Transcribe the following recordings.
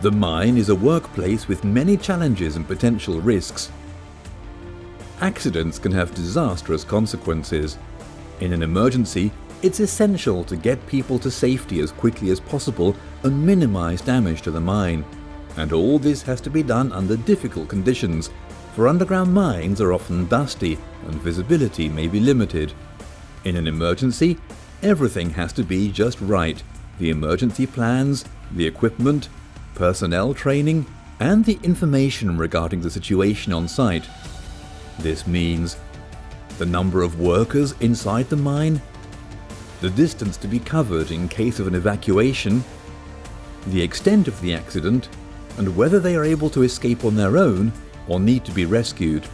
The mine is a workplace with many challenges and potential risks. Accidents can have disastrous consequences. In an emergency, it's essential to get people to safety as quickly as possible and minimize damage to the mine. And all this has to be done under difficult conditions, for underground mines are often dusty and visibility may be limited. In an emergency, everything has to be just right: the emergency plans, the equipment, personnel training, and the information regarding the situation on site. This means the number of workers inside the mine, the distance to be covered in case of an evacuation, the extent of the accident, and whether they are able to escape on their own or need to be rescued.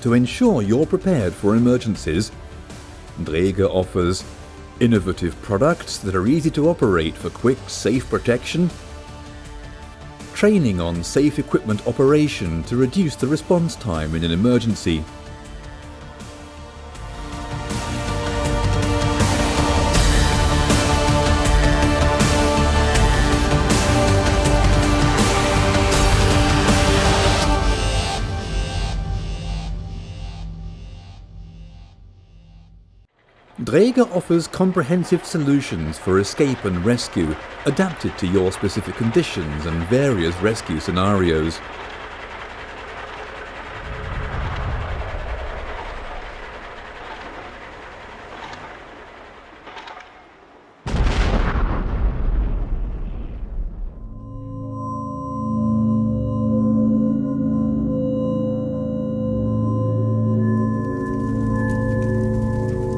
To ensure you're prepared for emergencies, Dräger offers innovative products that are easy to operate for quick, safe protection, training on safe equipment operation to reduce the response time in an emergency, Dräger offers comprehensive solutions for escape and rescue, adapted to your specific conditions and various rescue scenarios.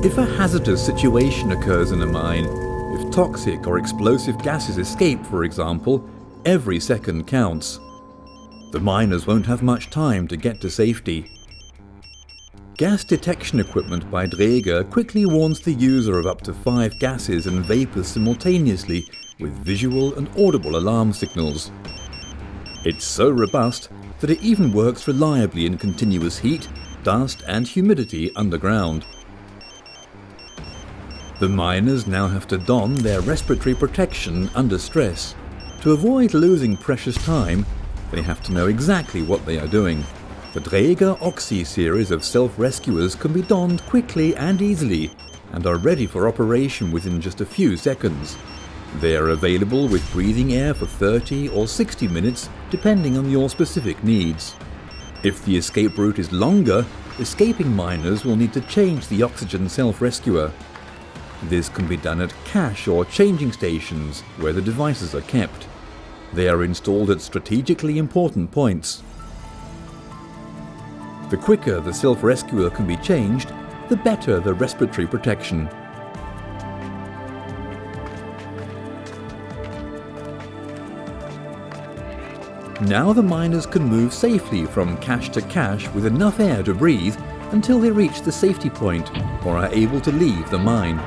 If a hazardous situation occurs in a mine, if toxic or explosive gases escape, for example, every second counts. The miners won't have much time to get to safety. Gas detection equipment by Dräger quickly warns the user of up to 5 gases and vapors simultaneously with visual and audible alarm signals. It's so robust that it even works reliably in continuous heat, dust and humidity underground. The miners now have to don their respiratory protection under stress. To avoid losing precious time, they have to know exactly what they are doing. The Dräger Oxy series of self-rescuers can be donned quickly and easily and are ready for operation within just a few seconds. They are available with breathing air for 30 or 60 minutes depending on your specific needs. If the escape route is longer, escaping miners will need to change the oxygen self-rescuer. This can be done at cache or changing stations where the devices are kept. They are installed at strategically important points. The quicker the self-rescuer can be changed, the better the respiratory protection. Now the miners can move safely from cache to cache with enough air to breathe until they reach the safety point or are able to leave the mine.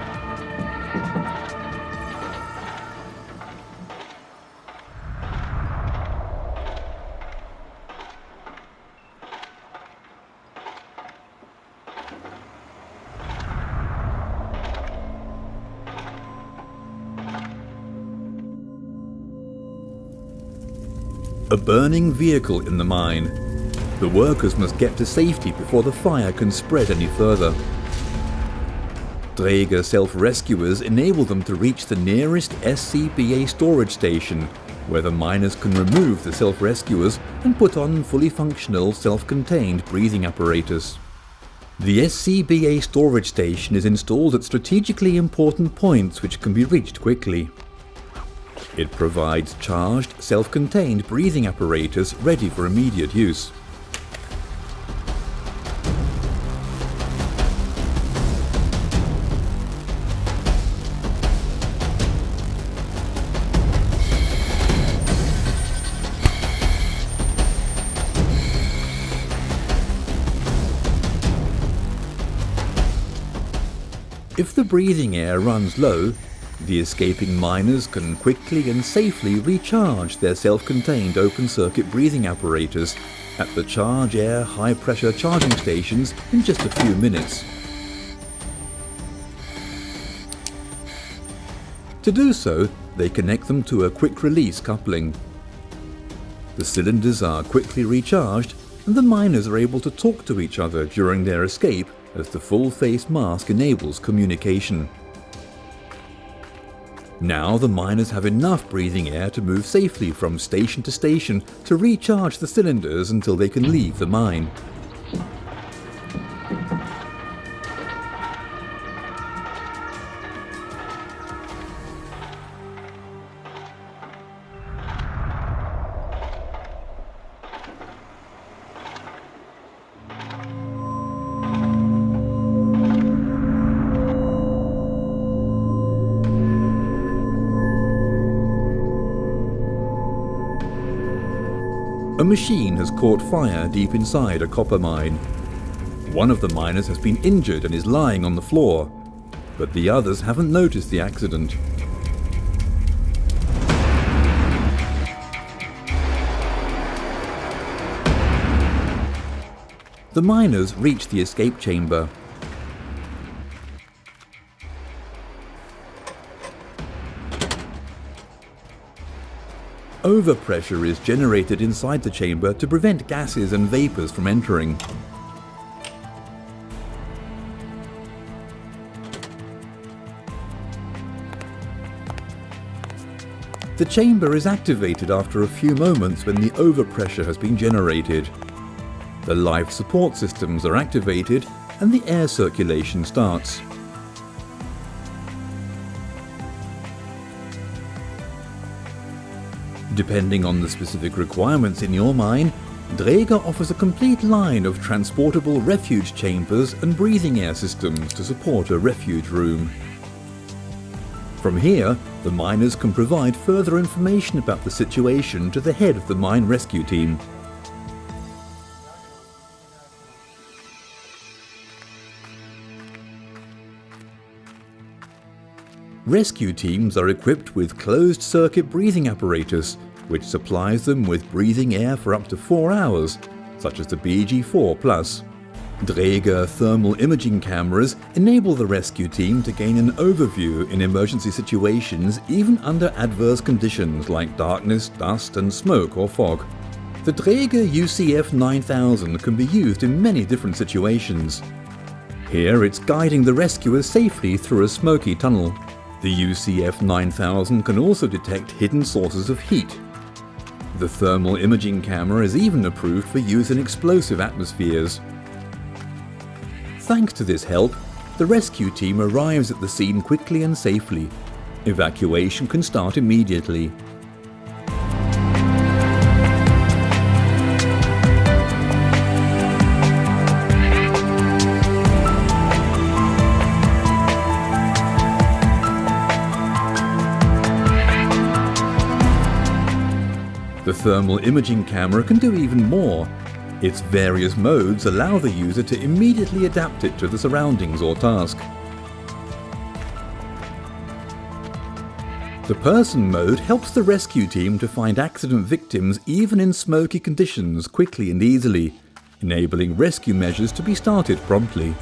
A burning vehicle in the mine. The workers must get to safety before the fire can spread any further. Dräger self-rescuers enable them to reach the nearest SCBA storage station, where the miners can remove the self-rescuers and put on fully functional self-contained breathing apparatus. The SCBA storage station is installed at strategically important points which can be reached quickly. It provides charged, self-contained breathing apparatus ready for immediate use. If the breathing air runs low, the escaping miners can quickly and safely recharge their self-contained open-circuit breathing apparatus at the Charge Air high-pressure charging stations in just a few minutes. To do so, they connect them to a quick-release coupling. The cylinders are quickly recharged, and the miners are able to talk to each other during their escape as the full-face mask enables communication. Now the miners have enough breathing air to move safely from station to station to recharge the cylinders until they can leave the mine. A machine has caught fire deep inside a copper mine. One of the miners has been injured and is lying on the floor, but the others haven't noticed the accident. The miners reach the escape chamber. Overpressure is generated inside the chamber to prevent gases and vapors from entering. The chamber is activated after a few moments when the overpressure has been generated. The life support systems are activated and the air circulation starts. Depending on the specific requirements in your mine, Dräger offers a complete line of transportable refuge chambers and breathing air systems to support a refuge room. From here, the miners can provide further information about the situation to the head of the mine rescue team. Rescue teams are equipped with closed-circuit breathing apparatus, which supplies them with breathing air for up to 4 hours, such as the BG4+. Dräger thermal imaging cameras enable the rescue team to gain an overview in emergency situations even under adverse conditions like darkness, dust and smoke or fog. The Dräger UCF 9000 can be used in many different situations. Here it's guiding the rescuers safely through a smoky tunnel. The UCF 9000 can also detect hidden sources of heat. The thermal imaging camera is even approved for use in explosive atmospheres. Thanks to this help, the rescue team arrives at the scene quickly and safely. Evacuation can start immediately. The thermal imaging camera can do even more. Its various modes allow the user to immediately adapt it to the surroundings or task. The person mode helps the rescue team to find accident victims even in smoky conditions quickly and easily, enabling rescue measures to be started promptly.